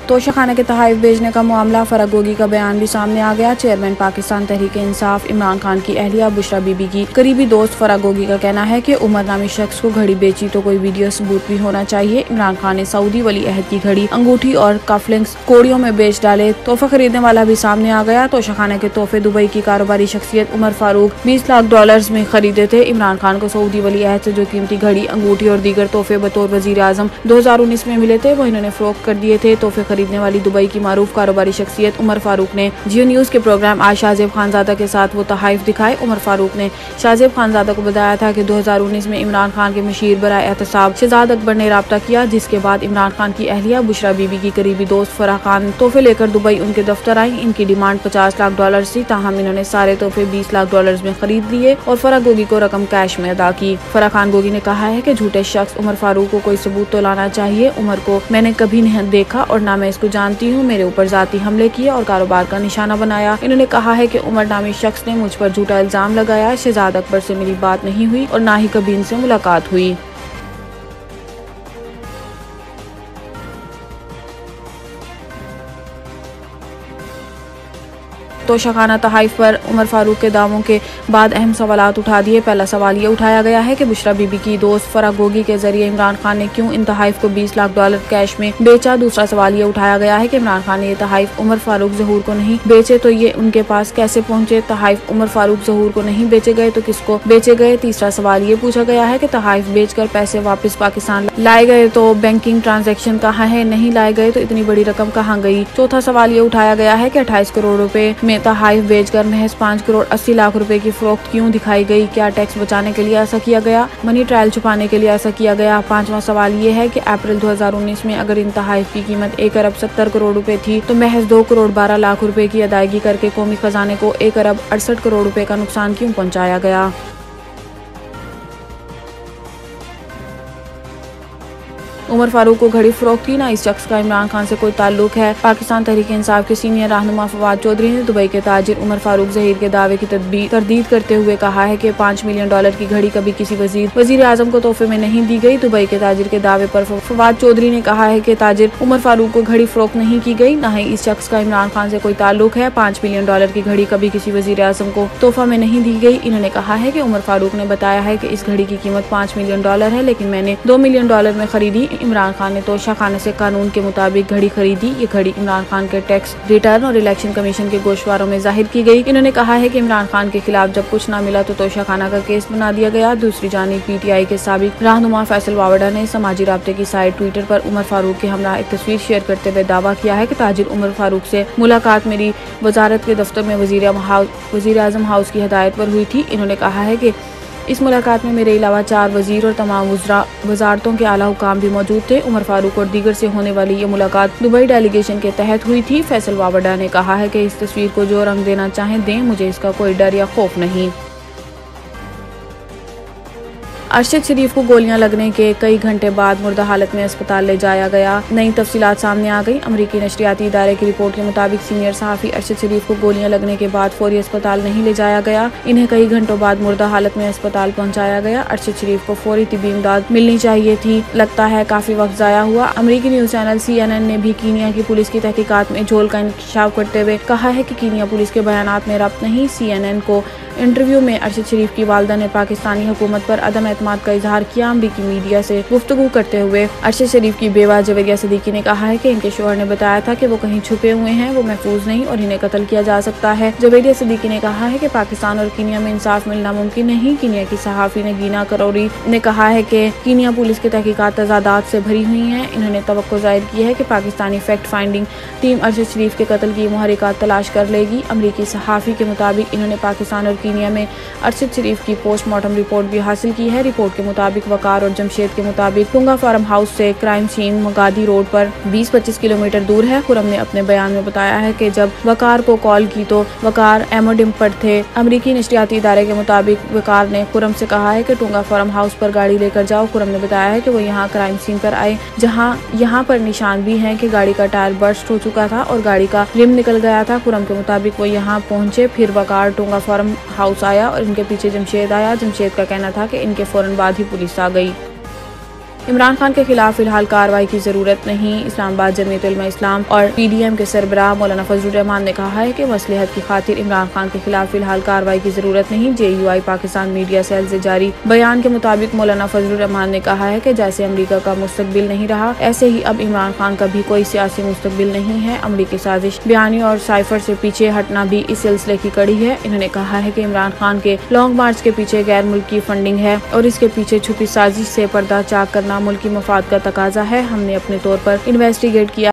तोशाखाना के तोहफे भेजने का मामला, फराह गोगी का बयान भी सामने आ गया। चेयरमैन पाकिस्तान तहरीक इंसाफ इमरान खान की अहलिया बुशरा बीबी की करीबी दोस्त फराह गोगी का कहना है कि उमर नामी शख्स को घड़ी बेची तो कोई वीडियो सबूत भी होना चाहिए। इमरान खान ने सऊदी वली अहद की घड़ी, अंगूठी और कफलिंग्स कोड़ियों में बेच डाले। तोहफा खरीदने वाला भी सामने आ गया। तोशाखाना के तोहफे दुबई की कारोबारी शख्सियत उमर फारूक 20 लाख डॉलर्स में खरीदे थे। इमरान खान को सऊदी वली अहद से जो कीमती घड़ी, अंगूठी और दीगर तोहफे बतौर वजीर आजम 2019 में मिले थे वो इन्होंने फरोख्त कर दिए थे। तोहफे खरीदने वाली दुबई की मारूफ कारोबारी शख्सियत उमर फारूक ने जियो न्यूज के प्रोग्राम आज शाहजेब खानजादा के साथ वो तोहफे दिखाए। उमर फारूक ने शाहजेब खानजादा को बताया था कि 2019 में इमरान खान के मशीर बराए एहतसाब शहजाद अकबर ने राब्ता किया, जिसके बाद इमरान खान की अहलिया बुशरा बीबी की करीबी दोस्त फराह खान तोहफे लेकर दुबई उनके दफ्तर आई। इनकी डिमांड 50 लाख डॉलर थी, ताहम इन्होंने सारे तोहफे 20 लाख डॉलर में खरीद लिए और फराह गोगी को रकम कैश में अदा की। फराह खान गोगी ने कहा है कि झूठे शख्स उमर फारूक को कोई सबूत तो लाना चाहिए। उमर को मैंने कभी नहीं देखा और ना मैं इसको जानती हूँ। मेरे ऊपर जाती हमले किए और कारोबार का निशाना बनाया। इन्होंने कहा है कि उमर नामी शख्स ने मुझ पर झूठा इल्जाम लगाया। शहजाद अकबर से मेरी बात नहीं हुई और ना ही कभी इनसे मुलाकात हुई। तोशाखाना तोहफे पर उमर फारूक के दावों के बाद अहम सवालात उठा दिए। पहला सवाल ये उठाया गया है कि बुशरा बीबी की दोस्त फराह गोगी के जरिए इमरान खान ने क्यों इन तोहफे को 20 लाख डॉलर कैश में बेचा। दूसरा सवाल ये उठाया गया है कि इमरान खान ने ये तोहफे उमर फारूक ज़हूर को नहीं बेचे तो ये उनके पास कैसे पहुंचे। तोहफे उमर फारूक ज़हूर को नहीं बेचे गए तो किसको बेचे गए। तीसरा सवाल ये पूछा गया है कि तोहफे बेचकर पैसे वापस पाकिस्तान लाए गए तो बैंकिंग ट्रांजेक्शन कहाँ है, नहीं लाए गए तो इतनी बड़ी रकम कहाँ गई। चौथा सवाल ये उठाया गया है कि 28 करोड़ रुपए में तोहफे बेचकर महज 5 करोड़ 80 लाख रुपए की फरोख्त क्यों दिखाई गई। क्या टैक्स बचाने के लिए ऐसा किया गया, मनी ट्रायल छुपाने के लिए ऐसा किया गया। पांचवा सवाल ये है कि अप्रैल 2019 में अगर इन तोहफे की कीमत 1 अरब 70 करोड़ रुपए थी तो महज 2 करोड़ 12 लाख रुपए की अदायगी करके कौमी खजाने को 1 अरब 68 करोड़ रुपए का नुकसान क्यों पहुँचाया गया। उमर फारूक को घड़ी फरोख्त की ना इस शख्स का इमरान खान से कोई ताल्लुक है। पाकिस्तान तहरीक इंसाफ के सीनियर रहनुमा फवाद चौधरी ने दुबई के ताजिर उमर फारूक ज़हीर के दावे की तरदीद करते हुए कहा है कि 5 मिलियन डॉलर की घड़ी कभी किसी वजीर आजम को तोहफे में नहीं दी गई। दुबई के ताजिर के दावे पर फवाद चौधरी ने कहा है कि ताजिर उमर फारूक को घड़ी फरोख्त नहीं की गई, न ही इस शख्स का इमरान खान से कोई ताल्लुक है। 5 मिलियन डॉलर की घड़ी कभी किसी वजीर आजम को तोहफा में नहीं दी गई। इन्होंने कहा है कि उमर फारूक ने बताया है कि इस घड़ी की कीमत 5 मिलियन डॉलर है, लेकिन मैंने 2 मिलियन डॉलर में खरीदी। इमरान खान ने तोशाखाना से कानून के मुताबिक घड़ी खरीदी। ये घड़ी इमरान खान के टैक्स रिटर्न और इलेक्शन कमीशन के गोशवारों में जाहिर की गई। इन्होंने कहा है कि इमरान खान के खिलाफ जब कुछ न मिला तो तोशाखाना का केस बना दिया गया। दूसरी जानिब PTI के साबिक रहनुमा फैसल वावड़ा ने समाजी राब्ते की साइट ट्विटर पर उमर फारूक के हमरा एक तस्वीर शेयर करते हुए दावा किया है कि ताजिर उमर फारूक से मुलाकात मेरी वजारत के दफ्तर में वजीर आजम हाउस की हिदायत पर हुई थी। इन्होंने कहा है कि इस मुलाकात में मेरे अलावा 4 वजीर और तमाम वजारतों के आला हुकाम भी मौजूद थे। उमर फारूक और दीगर से होने वाली ये मुलाकात दुबई डेलीगेशन के तहत हुई थी। फैसल वावड़ा ने कहा है कि इस तस्वीर को जो रंग देना चाहें दें, मुझे इसका कोई डर या खौफ नहीं। अरशद शरीफ को गोलियां लगने के कई घंटे बाद मुर्दा हालत में अस्पताल ले जाया गया। नई तफसीलात सामने आ गई। अमरीकी नशरियाती इदारे की रिपोर्ट के मुताबिक सीनियर सहाफ़ी अरशद शरीफ को गोलियां लगने के बाद फौरी अस्पताल नहीं ले जाया गया। इन्हें कई घंटों बाद मुर्दा हालत में अस्पताल पहुंचाया गया। अरशद शरीफ को फौरी तिब्बी इमदाद मिलनी चाहिए थी। लगता है काफी वक्त जाया हुआ। अमरीकी न्यूज चैनल CNN ने भी कीनिया की पुलिस की तहकीकात में झोल का इंकशाफ करते हुए कहा है कि कीनिया पुलिस के बयानात में रब्त नहीं। CNN को इंटरव्यू में अरशद शरीफ की वालदा ने पाकिस्तानी हुकूमत पर अदम एतमाद का इजहार किया। अमरीकी मीडिया से गुफ्तगू करते हुए अरशद शरीफ की बेवा जवेरिया सिद्दीकी ने कहा है कि इनके शोहर ने बताया था कि वो कहीं छुपे हुए हैं, वो महफूज नहीं और इन्हें कत्ल किया जा सकता है। जवेरिया सिद्दीकी ने कहा है कि पाकिस्तान और कीनिया में इंसाफ मिलना मुमकिन नहीं। कीनिया की सहाफ़ी नगीना करौरी ने कहा है कि कीनिया पुलिस की तहकीकात तजादात से भरी हुई हैं। इन्होंने तवक्को जाहिर की है कि Pakistani fact finding team Arshad Sharif के कत्ल की मुहरिकात तलाश कर लेगी। अमरीकी सहाफ़ी के मुताबिक इन्होंने पाकिस्तान और कीनिया में अरशद शरीफ की पोस्टमार्टम रिपोर्ट भी हासिल की है। रिपोर्ट के मुताबिक वकार और जमशेद के मुताबिक टुंगा फार्म हाउस से क्राइम सीन मगादी रोड पर 20-25 किलोमीटर दूर है। खुरम ने अपने बयान में बताया है कि जब वकार को कॉल की तो वकार एमोडिम पर थे। अमरीकी नशरियाती इदारे के मुताबिक वकार ने खुरम से कहा है कि टुंगा फार्म हाउस पर गाड़ी लेकर जाओ। खुरम ने बताया है कि वो यहाँ क्राइम सीन पर आए, जहाँ यहाँ पर निशान भी हैं कि गाड़ी का टायर बर्स्ट हो चुका था और गाड़ी का रिम निकल गया था। खुरम के मुताबिक वो यहाँ पहुंचे, फिर वकार टुंगा फार्म हाउस आया और इनके पीछे जमशेद आया। जमशेद का कहना था कि इनके फौरन बाद ही पुलिस आ गई। इमरान खान के खिलाफ फिलहाल कार्रवाई की जरूरत नहीं। इस्लामाबाद जमीयत उलमा इस्लाम और PDM के सरबराह मौलाना फजलुर रहमान ने कहा है कि मसलहत की खातिर इमरान खान के खिलाफ फिलहाल कार्रवाई की जरूरत नहीं। JUI पाकिस्तान मीडिया सेल से जारी बयान के मुताबिक मौलाना फजलुर रहमान ने कहा है कि जैसे अमरीका का मुस्तकबिल नहीं रहा, ऐसे ही अब इमरान खान का भी कोई सियासी मुस्तकबिल नहीं है। अमरीकी साजिश बयानी और साइफर से पीछे हटना भी इस सिलसिले की कड़ी है। इन्होंने कहा है कि इमरान खान के लॉन्ग मार्च के पीछे गैर मुल्की फंडिंग है और इसके पीछे छुपी साजिश से पर्दा चाक करना मुल्की मफाद का तकाजा है। हमने अपने तौर पर इन्वेस्टिगेट किया